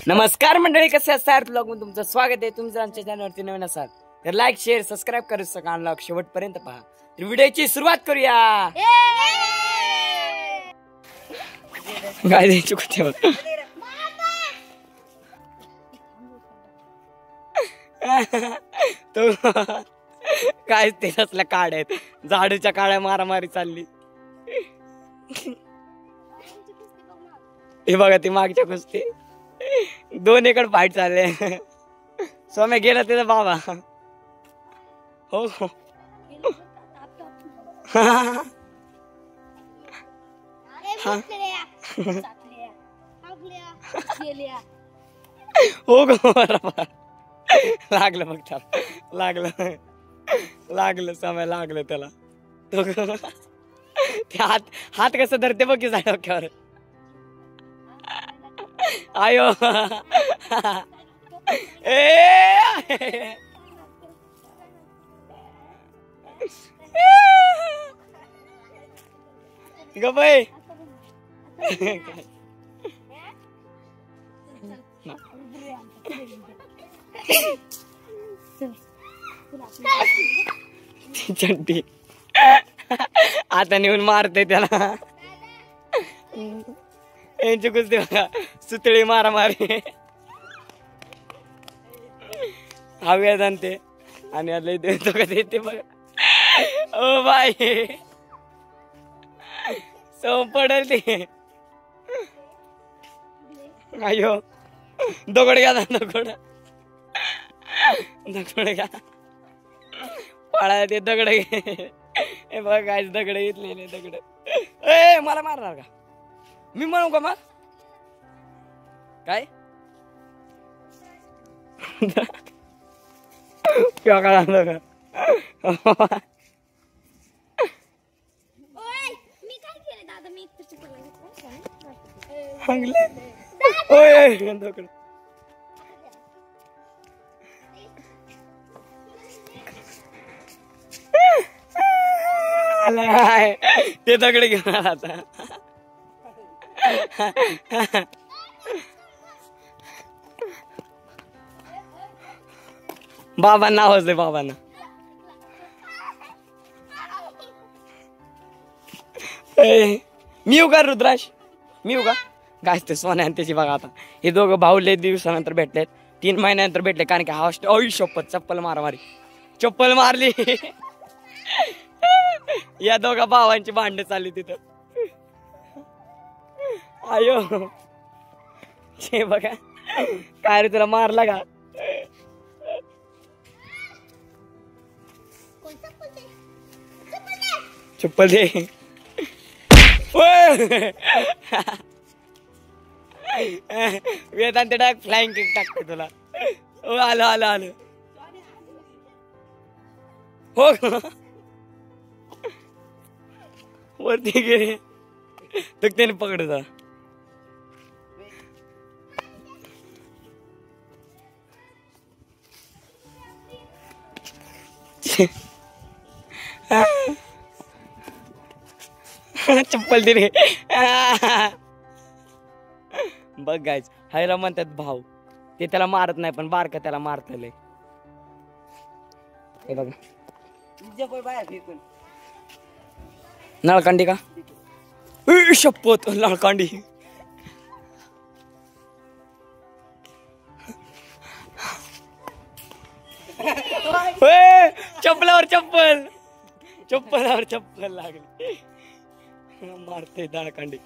नमस्कार मंडळी, कसे असतात ब्लॉग मध्ये तुमचं स्वागत आहे. तुम्ही जर आमच्या चॅनलवरती नवीन असाल तर लाईक शेअर सबस्क्राईब करू सका ब्लॉग शेवटपर्यंत पहा. तर व्हिडिओची सुरुवात करूया. काय द्यायची कुठे तो काय ते असल्या काड्या आहेत, झाडूच्या काड्या मारामारी चालली. हे बघा ती मागच्या कुस्ती 2 एकड़ फाईट चालले. सोम्या गेला त्याचा बाबा. हो हो हो गो बरोबर. लागलं मग त्याला, लागलं समय लागलं त्याला. तो ते हात कसं धरते बघ की डोक्यावर. आयो ए गबाई चंटी आता नेऊन मारते त्याला. यांची कुस्ती बघा, सुतळी मारामारी हव्या जाणते आणि आता देतो का देते बघा. ओ बाई सो पडल ते. अयो दगड घ्या, दगड घ्या पळा ते दगड घे. हे बघ काय दगड घेतलेले दगड. ए मला मारणार का? मी म्हणू का मग काय? ते दगड घेणार आता. बाबांना आवाज दे, बाबांना. मी येऊ का रुद्राश? मी येऊ का? गायच ते सोन्या आणि त्याची बघा. आता हे दोघं भाऊ लय दिवसानंतर भेटलेत, 3 महिन्यानंतर भेटले. कारण की हा शपथ चप्पल मारामारी, चप्पल मारली. या दोघा भावांची भांडण चालली तिथं. आयो हे बघा काय रे, तुला मारला का? चप्पल दे. वेदांत डायरेक्ट फ्लाइंग किक टाकते तुला. आलं आलं आलं हो वरती गेले तर त्याने पकडता. चप्पल दिली. बघ गायच, हायला म्हणतात भाऊ. ते त्याला मारत नाही पण बारका त्याला मारतले. हे बघा नळकांडी का? शपथ नळकांडी. चप्पलावर चप्पल, चप्पलावर चप्पल लागली. मारते नळकांडी.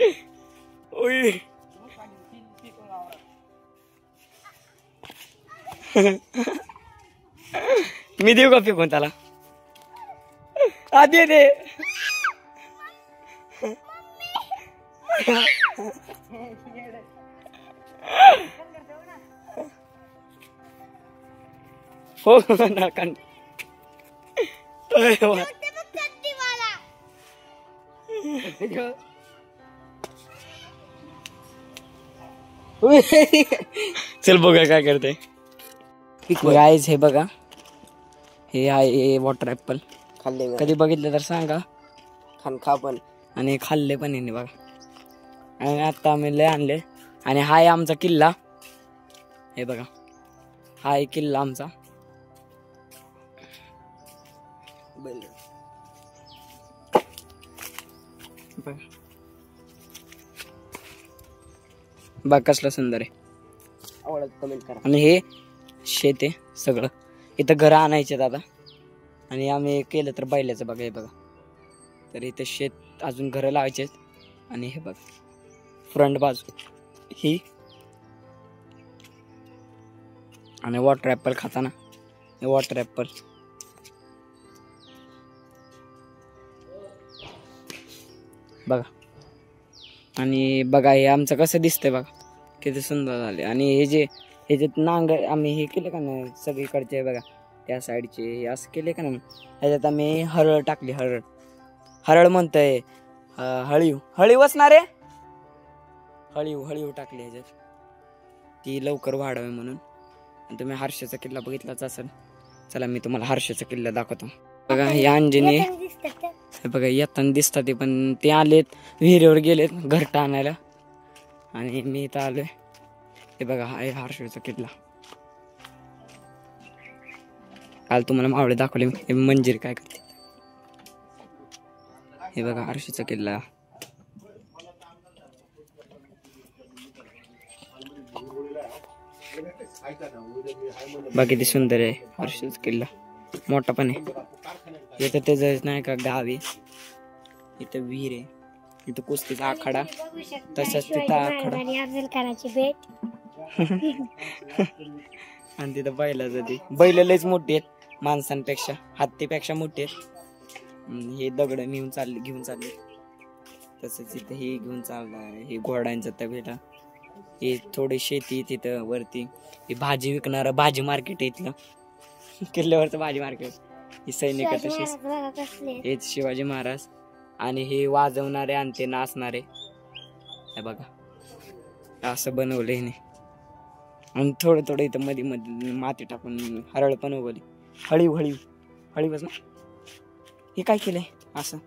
मी देऊ का फेकून त्याला? आधी दे. हो नळकांडी. चल बघा काय करते गाइस. हे बघा, हे आहे वॉटर ऍपल. खाल्ले कधी बघितलं तर सांगा. खा पण आणि खाल्ले पण यांनी बघा. आणि आता आम्ही लय आणले. आणि हा आहे आमचा किल्ला. हे बघा, हा आहे किल्ला आमचा. बघ कसलं सुंदर आहे. आवडत कमेंट करा. आणि हे शेत आहे सगळं. इथं घरं आणायचे दादा. आणि आम्ही केलं तर बैलाचं बघा. हे बघा, तर इथं शेत अजून घरं लावायचे. आणि हे बघा फ्रंट बाजू ही. आणि वॉटर ॲपल खाताना हे वॉटर ॲपल. बघा. आणि बघा हे आमचं कसं दिसतंय बघा, किती सुंदर झाले. आणि हे जे ह्याच्यात नांगर आम्ही हे केलं का ना सगळीकडचे बघा, त्या साईडचे हे असं केले का ना, ह्याच्यात आम्ही हरळ टाकली. हरळ म्हणतोय हळीव असणार आहे. हळीव टाकली ह्याच्यात, ती लवकर वाढावी म्हणून. आणि तुम्ही हर्षाचा किल्ला बघितलाच असेल. चला मी तुम्हाला हर्षाचा किल्ला दाखवतो. बघा हे अंजनी बघा येताना दिसतात ते, पण ते आलेत विहिरीवर गेलेत घरटा आणायला. आणि मी इथं आलोय. हे बघा हा हर्षाचा किल्ला. काल तुम्हाला मावळे दाखवले हे मंजिर काय करते. हे बघा हर्षाचा किल्ला. बघा किती सुंदर आहे हर्षाचा किल्ला. मोठा पण आहे. इथं त्याच नाही का गावी, इथं विहीर आहे, इथं कुस्तीचा आखाडा, तसंच तिथं आखाडा. आणि तिथं बैलाचं ते बैल लयच मोठी आहेत माणसांपेक्षा, हत्तीपेक्षा मोठी आहेत. हे दगड घेऊन चालले. तसंच इथं हे घेऊन चाललाय. हे घोड्यांचा तबेला. हे थोडी शेती तिथं वरती. हे भाजी विकणार भाजी मार्केट आहे इथलं. किल्ल्यावरचं भाजी मार्केट. ही सैनिक तशीच. हेच शिवाजी महाराज. आणि हे वाजवणारे आणि ते नाचणारे. हे बघा असं बनवलंय हिने. आणि थोडं इथं मध्ये माती टाकून हरळ पण उगवली. हळीवच ना. हे काय केलंय असं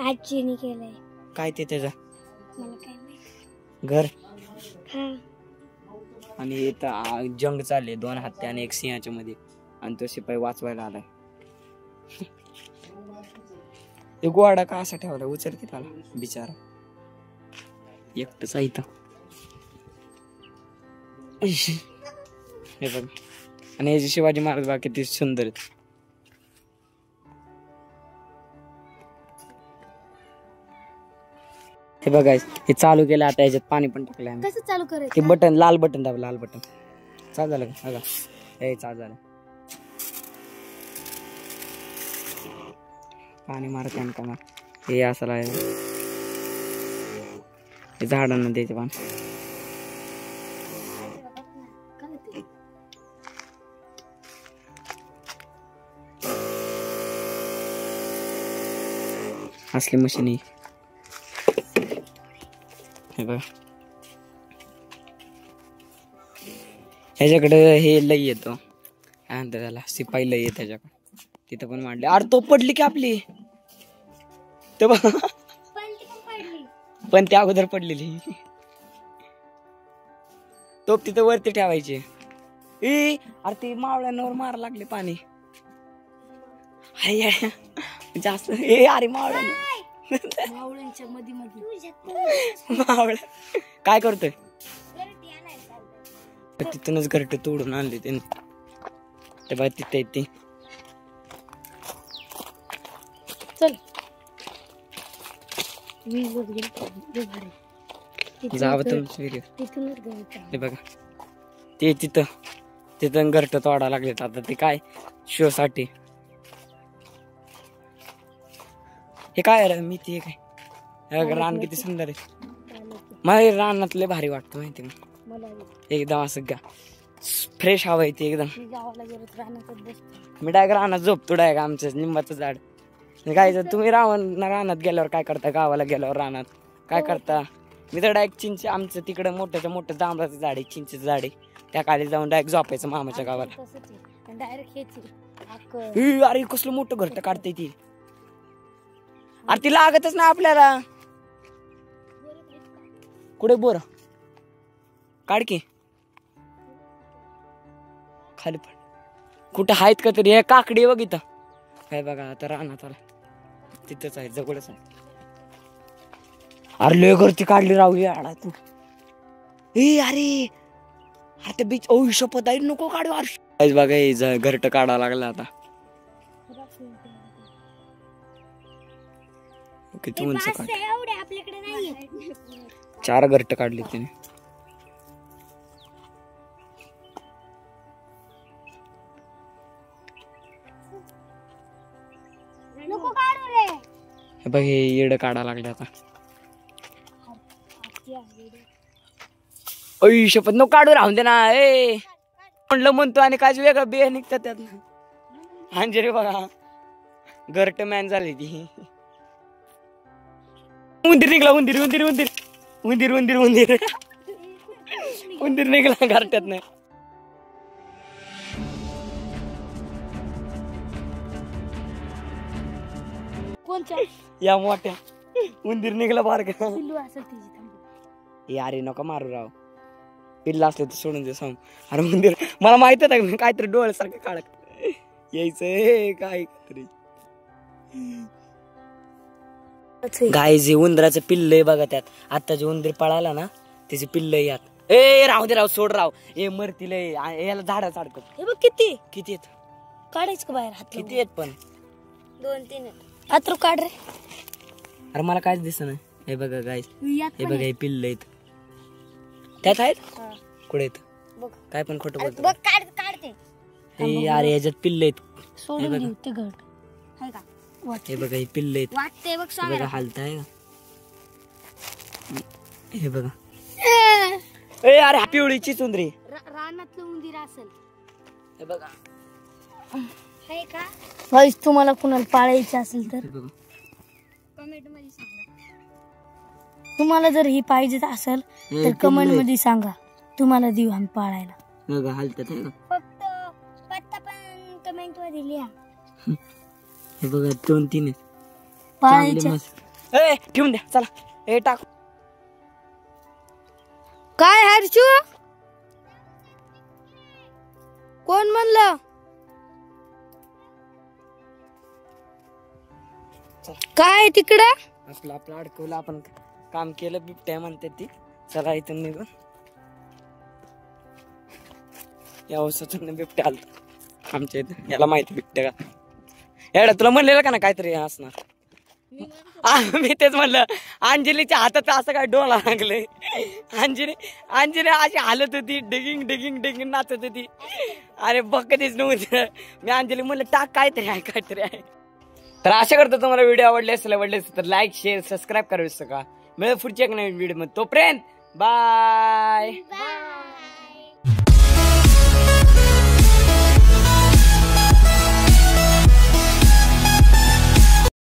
आजीने केलंय. काय ते त्याचं मला काय माहिती. घर. हा. आणि इथं जंग चालले 2 हत्ती आणि 1 सिंहाच्या मध्ये. आणि तो शिपाई वाचवायला आलाय. ते गोवाडा का असा ठेवला उचल की त्याला बिचारा एकटच आहे इथं. हे बघ. आणि हे शिवाजी महाराज बघा किती सुंदर आहेत. हे बघा हे चालू केलं आता. याच्यात पाणी पण टाकलंय आम्ही. कसं चालू करायचं. ते बटन लाल बटन दाब. लाल बटन चालू झालं का बघा. हे चालू झालं. पाणी मारत का हे असं आहे. हे झाडांना द्यायचे पाणी. असली मशीन हे बघा. ह्याच्याकडे हे लई येतो काय म्हणतात त्याला, शिपाई लई येत त्याच्याकडे. तिथं पण मांडले. अरे तो पडली की आपली ते पण त्या अगोदर पडलेली. तोप तिथं वरती ठेवायची. अरे ते मावळ्यांवर मार लागले पाणी. जास्त अरे मावळ्यांच्या मध्ये मावळ काय करतोय. तिथूनच घरटे तोडून आणले ते. बघा तिथे ती. चल जावं ते बघा. ते तिथं घरट तोडा लागलेत आता. ते काय शो साठी. हे काय मी ते काय रान किती सुंदर आहे. मला रानातले भारी वाटतं माहिती का. एकदम असं फ्रेश हवा येते एकदम. मी डायरेक्ट रानात झोपतो. डायरेक्ट आमचं निंबाचं झाड. काय तुम्ही रानात गेल्यावर काय करता. गावाला गेल्यावर रानात काय करता. मी तर डायरेक्ट चिंच आमचं तिकडं मोठ्याच्या मोठं जांभळाचं झाड आहे, चिंचेचं झाड आहे. त्या खाली जाऊन डायरेक्ट झोपायचं मामाच्या गावाला. अरे कसलं मोठं घरट काढते ती. अरे ती लागतच ना आपल्याला. कुठे बोर काढ की खाली पण कुठं आहेत का तरी. हे काकडी बघ इथं. काय बघा आता रानात आला तिथंच आहे जवळच आहे. अरे लय घरती काढली राहू याडा तू. अरे आता बीच ओ शपथ आहे नको काढू. अरे बघा घरट काढा लागला आता. किती उंच काढ. आपल्याकडे नाहीये. 4 घरट काढली तिने. नको काढू रे. हे बघ हे येड काढा लागले आता. ओय शपथ नको काढू राहून दे ना. म्हणलं म्हणतो आणि काय वेगळं बे निघतात त्यात. अंजरी बघा घरट मॅन झाली ती. उंदीर निघला. उंदीर उंदीर उंदीर उंदीर उंदीर उंदीर उंदीर निघला घरट्यात नाही. कोणच्या या मोठ्या उंदीर निघला बारका. पिल्लू असेल तिची थांब. यारे नका मारू राव. पिल्ला असले तर सोडून दे सांग. अरे उंदीर मला माहित आहे काहीतरी डोळ्यासारखं काढ यायचं काय तरी. गाय जे उंदराचं पिल्ल आहे बघा त्यात. आता जे उंदीर पळाला ना त्याचे पिल्ल यात. राहू दे राव सोड राव. मरतील याला झाडा चाडतात. हे बघ किती किती आहेत काढायचं का बाहेर हात किती आहेत पण 2-3 हात काढ रे. अरे मला कायच दिसत नाही. हे बघा गाय यात हे बघा हे पिल्ल आहेत त्यात आहेत. कुठे आहेत बघ काय पण खोटं बोलतो. बघ काढते. अरे याच्यात पिल्ल आहेत. सोडून देऊ ते घट आहे का. हे बघा हे पिल्ल आहेत. वाटते बघ हे बघा हालताय का. हे बघा अरे पिवळीची चुंदरी. रानातलं उंदीर असेल. हे बघा आहे का. गाईस तुम्हाला कुणाला पाळायचं असेल तर हे बघा कमेंट मध्ये सांगा. तुम्हाला जर ही पाहिजे असेल तर कमेंट मध्ये सांगा. तुम्हाला देऊ आम्ही पाळायला. बघा हालतात हे बघा. फक्त पत्ता पण कमेंट मध्ये लिहा. हे बघा 2-3 आहेत पाळायचं ठेवून द्या चला. टाक काय हर्षू कोण म्हणलं. काय तिकडं आपलं अडकवलं आपण काम केलं. बिबट्या म्हणतात ती. चला इथून निघून. या औषधातून बिबट्या आलत आमच्या इथं. याला माहिती बिबट्या का एवढा तुला म्हणलेलं का ना काहीतरी असणार. मी तेच म्हणलं. अंजलीच्या हातात असं काय डोळा लागले. अंजली अशी हालत होती. डिगिंग डिगिंग डिगिंग नाचत होती. अरे बघ कधीच नव्हतं. मी अंजली म्हणलं टाक काहीतरी आहे काहीतरी आहे. तर आशा करतो तुम्हाला व्हिडिओ आवडले असेल तर लाईक शेअर सबस्क्राईब करू शकता. मिळेल पुढच्या एक नवीन व्हिडिओ मध्ये. तोपर्यंत बाय.